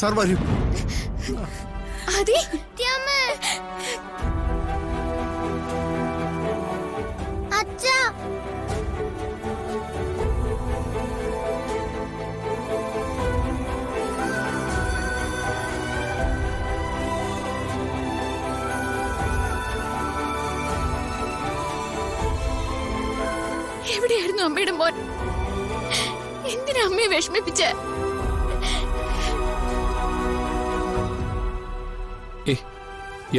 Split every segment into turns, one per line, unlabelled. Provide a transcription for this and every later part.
Sir വരൂ.
ആദി,
അച്ഛാ,
എവിടെയായിരുന്നു അമ്മയുടെ മോൻ? എന്തിനാ അമ്മയെ വിഷമിപ്പിച്ച?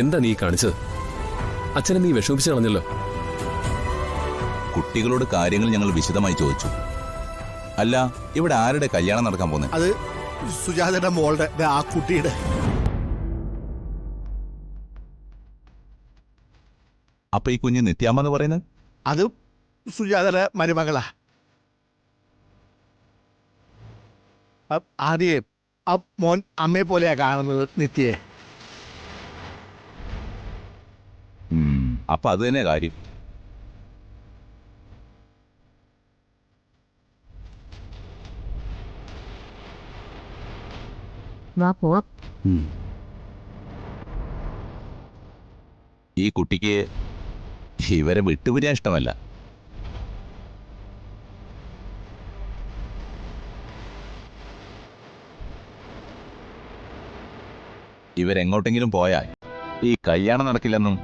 എന്താ നീ കാണിച്ചത്? അച്ഛനെ നീ വിഷമിപ്പിച്ചു കളഞ്ഞല്ലോ.
കുട്ടികളോട് കാര്യങ്ങൾ ഞങ്ങൾ വിശദമായി ചോദിച്ചു. അല്ല, ഇവിടെ ആരുടെ കല്യാണം നടക്കാൻ പോകുന്നത്?
അത് സുജാതയുടെ മോളുടെ, ആ കുട്ടിയുടെ.
അപ്പൊ ഈ കുഞ്ഞ് നിത്യാമ്മ എന്ന് പറയുന്നത്?
അത് സുജാതയുടെ മരുമകളാ. ആദ്യം ആ മോൻ അമ്മയെ പോലെയാ കാണുന്നത് നിത്യയെ.
അപ്പൊ അത് തന്നെ കാര്യം. ഈ കുട്ടിക്ക് ഇവരെ വിട്ടുപിരിയാൻ ഇഷ്ടമല്ല. ഇവരെങ്ങോട്ടെങ്കിലും പോയാൽ ഈ കല്യാണം നടക്കില്ലെന്നും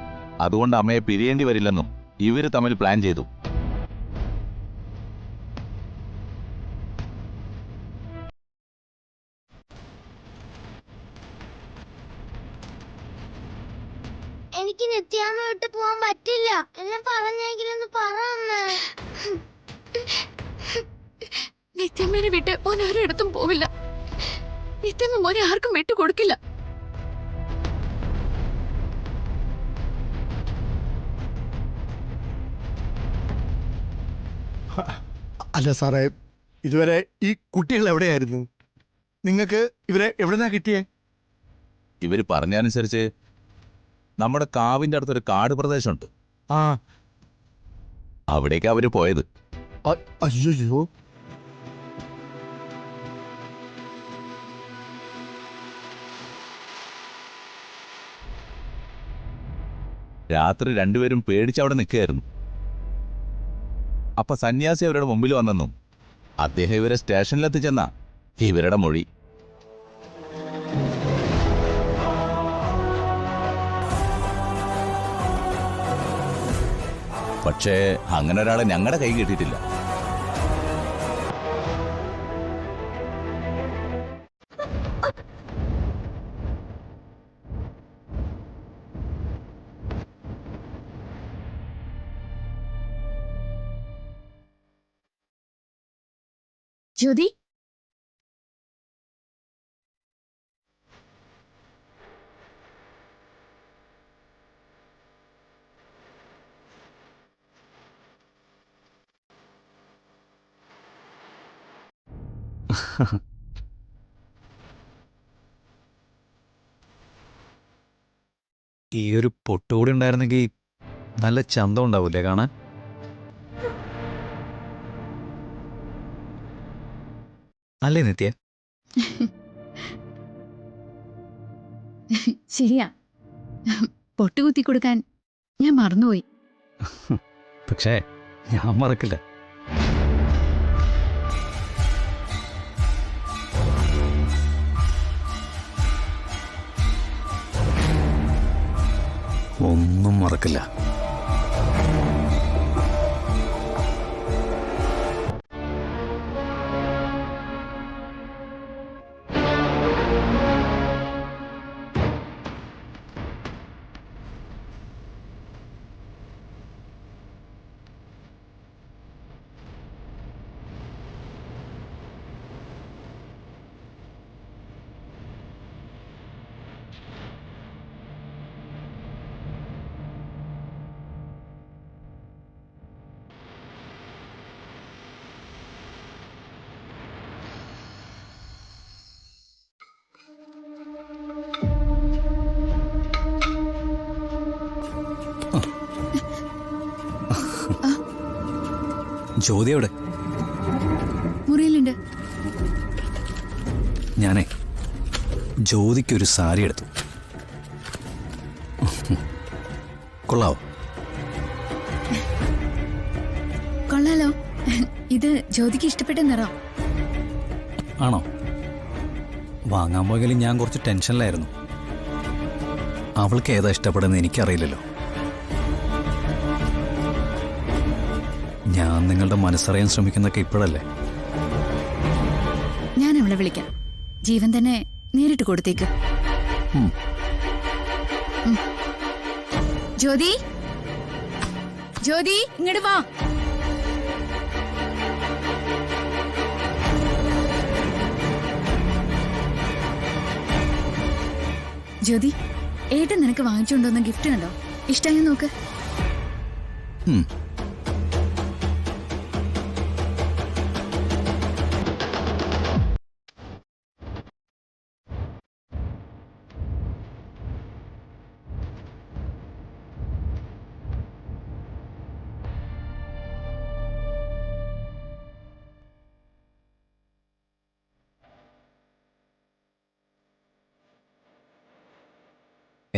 അതുകൊണ്ട് അമ്മയെ പിരിയേണ്ടി വരില്ലെന്നും ഇവര് തമ്മിൽ പ്ലാൻ ചെയ്തു.
എനിക്ക് നിത്യാമ്മ വിട്ട് പോവാൻ പറ്റില്ല. എല്ലാം പറഞ്ഞെങ്കിലൊന്ന് പറ അമ്മ.
നിത്യമ്മേനെ വിട്ട് മോൻ ഒരിടത്തും പോവില്ല. നിത്യമ്മ മോനെ ആർക്കും വിട്ടു കൊടുക്കില്ല.
അല്ല സാറേ, ഇതുവരെ ഈ കുട്ടികൾ എവിടെയായിരുന്നു? നിങ്ങൾക്ക് ഇവരെ എവിടെന്നാ കിട്ടിയേ?
ഇവര് പറഞ്ഞനുസരിച്ച് നമ്മുടെ കാവിന്റെ അടുത്തൊരു കാട് പ്രദേശമുണ്ട്,
ആ,
അവിടേക്ക് അവര് പോയത്.
അയ്യോ,
രാത്രി രണ്ടുപേരും പേടിച്ചവിടെ നിൽക്കുകയായിരുന്നു. അപ്പൊ സന്യാസി അവരുടെ മുമ്പിൽ വന്നെന്നും അദ്ദേഹം ഇവരെ സ്റ്റേഷനിലെത്തിച്ചെന്നാ ഇവരുടെ മൊഴി. പക്ഷേ അങ്ങനെ ഒരാളെ ഞങ്ങളുടെ കൈ കിട്ടിയിട്ടില്ല.
ജ്യോതി,
ഈ ഒരു പൊട്ടുകൂടി ഉണ്ടായിരുന്നെങ്കിൽ നല്ല ചന്തം ഉണ്ടാവൂലേ കാണാൻ? അല്ലേ നിത്യ?
ശരിയാ, പൊട്ടുകുത്തി കൊടുക്കാൻ ഞാൻ മറന്നുപോയി.
പക്ഷേ ഞാൻ മറക്കില്ല. ഒന്നും മറക്കില്ല. ജ്യോതി എവിടെ?
മുറിയിലുണ്ട്.
ഞാനേ ജ്യോതിക്കൊരു സാരി എടുത്തു. കൊള്ളാവോ?
കൊള്ളാലോ. ഇത് ജ്യോതിക്ക് ഇഷ്ടപ്പെട്ട നിറം.
ആണോ? വാങ്ങാൻ പോയെങ്കിലും ഞാൻ കുറച്ച് ടെൻഷനിലായിരുന്നു. അവൾക്ക് ഏതാ ഇഷ്ടപ്പെടുന്നത് എനിക്കറിയില്ലല്ലോ. ഞാൻ നിങ്ങളുടെ മനസ്സറിയാൻ ശ്രമിക്കുന്നൊക്കെ ഇപ്പോഴല്ലേ.
ഞാൻ അവളെ വിളിക്കാം. ജീവൻ തന്നെ നേരിട്ട് കൊടുത്തേക്ക്. ജ്യോതി, ജ്യോതി ഇങ്ങോട്ട് വാ. ജ്യോതി, ഏട്ടൻ നിനക്ക് വാങ്ങിച്ചുകൊണ്ടുവന്ന ഗിഫ്റ്റ് കണ്ടോ? ഇഷ്ടമായി നോക്ക്.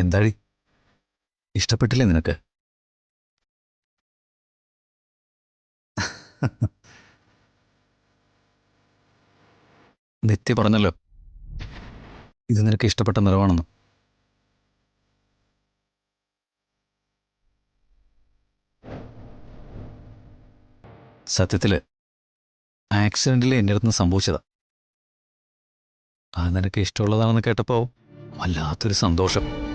എന്താടി, ഇഷ്ടപ്പെട്ടില്ലേ നിനക്ക്? നിത്യ പറഞ്ഞല്ലോ ഇത് നിനക്ക് ഇഷ്ടപ്പെട്ട നിറവാണെന്ന്. സത്യത്തില് ആക്സിഡന്റിൽ എൻ്റെ അടുത്ത് സംഭവിച്ചതാ. അത് നിനക്ക് ഇഷ്ടമുള്ളതാണെന്ന് കേട്ടപ്പോൾ വല്ലാത്തൊരു സന്തോഷം.